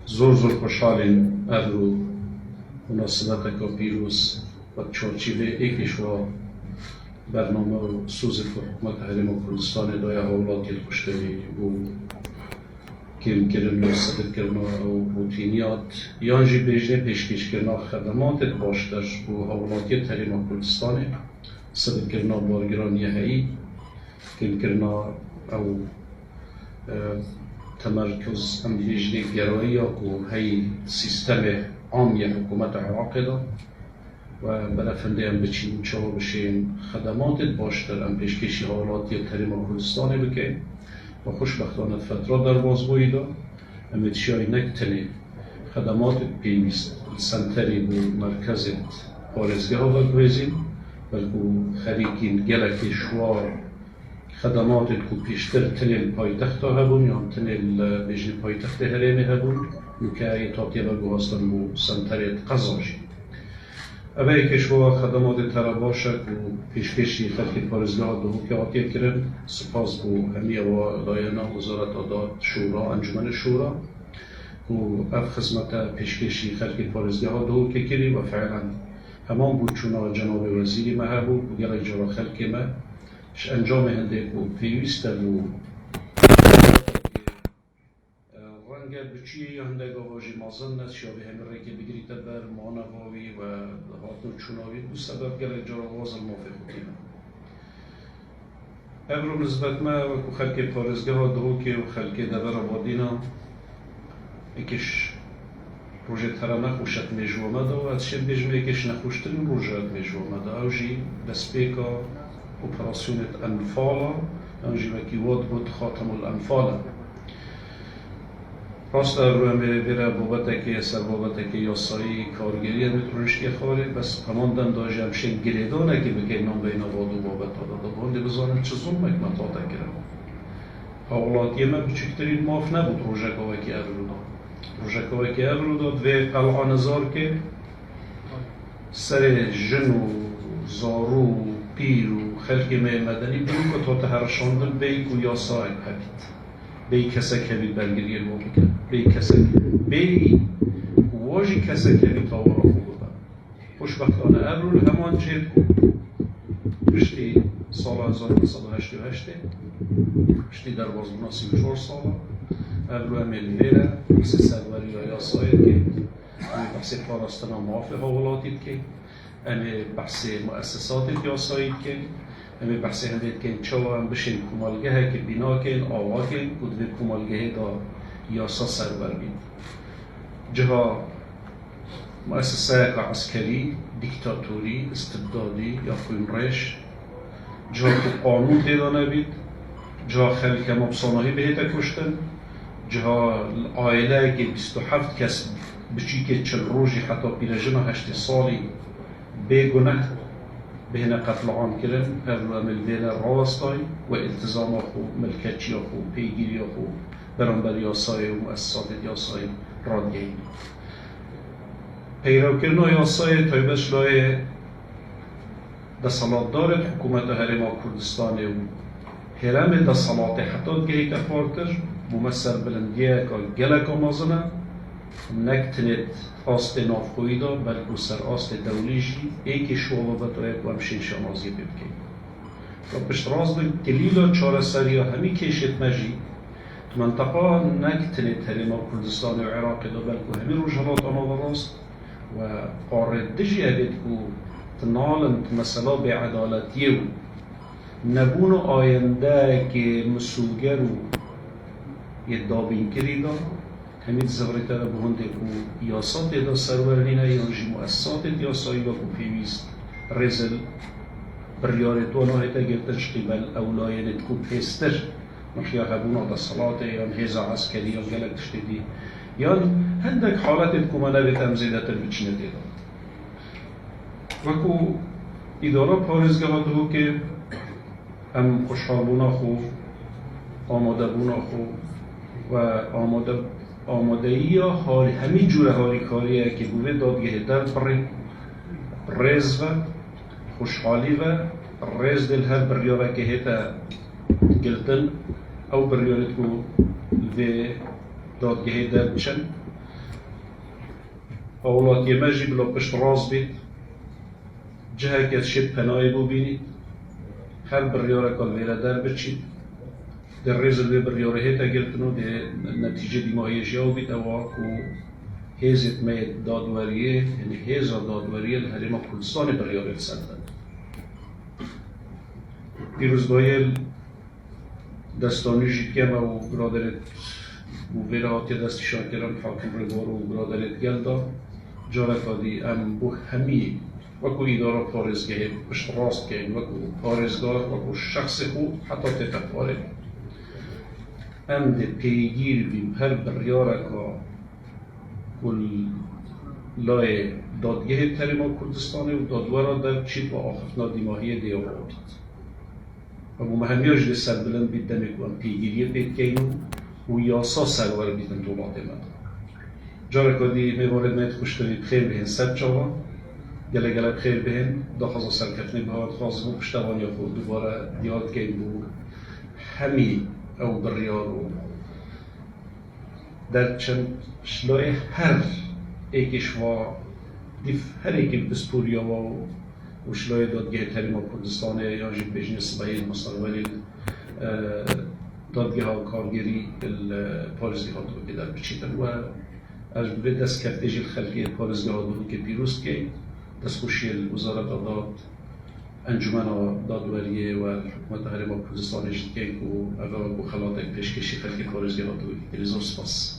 زور خوشحالیم ابرو مناسبت که پیروز و چارچیبه ایکش و برنامه و سوز حکومت حریم کردستان دای حوالاتی خوشتوی و کم کردن و صدر کردن و روتینیات یانجی بیجنه پیشکش کردن خدمات باشتر و حوالاتی حریم کردستان صدر کردن بارگران یهی کم کردن او تمرکز ام بیجنه گرایی و هی سیستم عامی حکومت عراق دا و بلافنده ام بچین چاو بشین خدمات باشتر ام پیشکشی حوالاتی حریم کردستان بکن و خوشبختانه فترات در بازگویی دا ام اتشای نکتنی خدمات پیوست سنتری و مرکز پارزگاه ها بگویزیم بلکه خریکین گلک شوار خدمات که پیشتر تنیل پایتخت هبون یا تنیل بیجن پایتخت هرمی هبون نکه تاطیه بگوهستن بو سنتریت قضاجی اوه کشوا خدمات تر باشه و پیشکشی خلق پارزگاه دو که آتیه کرن سپاس بو همیه و لاینا وزارت آداد شورا انجمن شورا و اف خدمت پیشکشی خلق پارزگاه دو که کری و فعلا همان بود چون جناب وزیری مهبو و گل جرا خلق ما انجام هنده کو پیوسته و رنگ بچی هنده گاواجی مازن نست شابه همه که بگیریده بر مانواوی و هاتون چوناوی دو سبب گل جرا وازن موافق کنیم امرو نسبت ما و خلق پارزگاه دو که و خلق دبر آبادینا اکش روژه ترانه خوشت میجوامده و از شب بیجمه اکش نخوشترین روژه میجوامده اوجی دسپیکا اپراسیونت انفالا انجی وکی واد بود خاتم الانفالا راست روی میره بابت که سر بابت که یاسایی کارگری میتونشتی خاله بس کماندن داشت همشین گریدانه که بگه نام بین واد و بابت داده بانده بزانم چه ظلمک مطاطه کرم حوالاتی ما بچکترین ماف نبود روژه که ابرو داد روژه که ابرو داد و قلعه نظار که سر جن و زارو پیر و خلق مدنی برو که تا تهرشاندن بی و یاسای هبید بی کسک هبید برگریه رو بکن بی کسک بی واجی کسک هبید تا ورا خوب بودن خوشبختانه ابرول همان چید پشتی سال 1988 پشتی در بازبونا 34 سال ابرول همیل میره بحث سروری و یاسای که بحث پاراستنا موافق حوالاتید که امی بحث مؤسسات یاسایی که امی بحث هندید که چوا هم بشین کمالگه که بنا کن آوا کن و دوی کمالگه دا یاسا سرور بید جها مؤسسه عسکری دیکتاتوری استبدادی یا کنرش جها که قانون دیدانه بید جها خلق مبصانهی بهیده کشتن جها آیله که 27 کس بچی که 40 روزی حتی پیرجن 8 سالی بگناه بهنا قتل عام کردن هر عمل بین راستای و التزام خو ملکتی خو پیگیری خو برانبر یاسای و مؤسسات یاسای رادگی پیرو کردن یاسای تایبش لای دستالات دارد حکومت حریم کردستان و هرم دستالات حتی گهی تفارتر ممثل بلندیه که گلک آمازنه نکتنید آست نافخویی دا بلکه سر آست دولیشی ایکی شوالو بطوره که همشین شمازی ببکن و پشت راز دن دلیل چاره سری همی کشت مجی تو منطقه نکتنید حریم کردستان و عراق دا بلکه همی روشالات آنها راست و قاردجی هبید که تنالند مثلا به عدالتیه و نبون آینده که مسوگر و یدابین کری دا همین زبرته را به هنده که یاسات دا سرورنینه یانجی مؤسسات یاسایی و که پیویست رزل بریارتوان هایتا گرتش قبل اولاینت که پیستر نخیا هبونا دا صلاة یان هیزا عسکری یا گلک تشتیدی یان هندک حالت که منه به تمزیده تر بچینه دیده و که اداره پارزگاه دو که هم خوشحال بونا خوب آماده بونا خوب و آمادهی یا حالی همین جور حالی کاریه که بوده دادگه در ریز و خوشحالی و ریز دل هر بریاره که هیتا گلتن او بریارت کو و دادگه در بشن أولاد يماجي بلا پشت راز بید جهه که شد پناهی ببینید هر بریاره کل ویره در بچید در ریز الوی بریاره هیتا گرتنو ده نتیجه دیمایش یاو بید اوا کو هیزت مید دادوریه یعنی هیزا دادوریه لحریم کردستان بریاره سندن پیروزگاهی دستانی جید که و برادرت و ویره هاتی دستشان کرم حاکم ریوار و برادرت گلدا جارا کادی ام بو همی وکو اداره پارزگاه پشت راست که وکو پارزگاه وکو شخص خود حتی تتفاره ام ده پیگیر بیم هر بریاره که کل لای دادگاه تریما کردستانه و دادوارا در چید و آخفنا دیماهی دیوار بید و بو مهمیاش ده سر بلند بید دمکو ام پیگیری بید که اینو و یاسا سرور بیدن دولات من جارا کادی میوارد مید خوشتری بخیر بهن سد چاوا گله گله بخیر بهن داخل سرکفنی بهاد خواست بو پشتوانی خود دوباره دیاد که بو همی او بریار و در چند شلای هر ایکش و دیف هر ایکی بسپوریا و شلای دادگاه تریما کردستان یا جیب بجنس باید مصنولی دادگاه ها کارگیری پارزگاه ها تو بدر بچیدن و از به دست کفتیج الخلقی پارزگاه ها که پیروز که دست خوشی وزارت داد انجمن دادوریه و حکومت هرما کردستان جدید که و اول با خلات پیشکشی خلقی پارزگاه ها تو که لیزور سپاس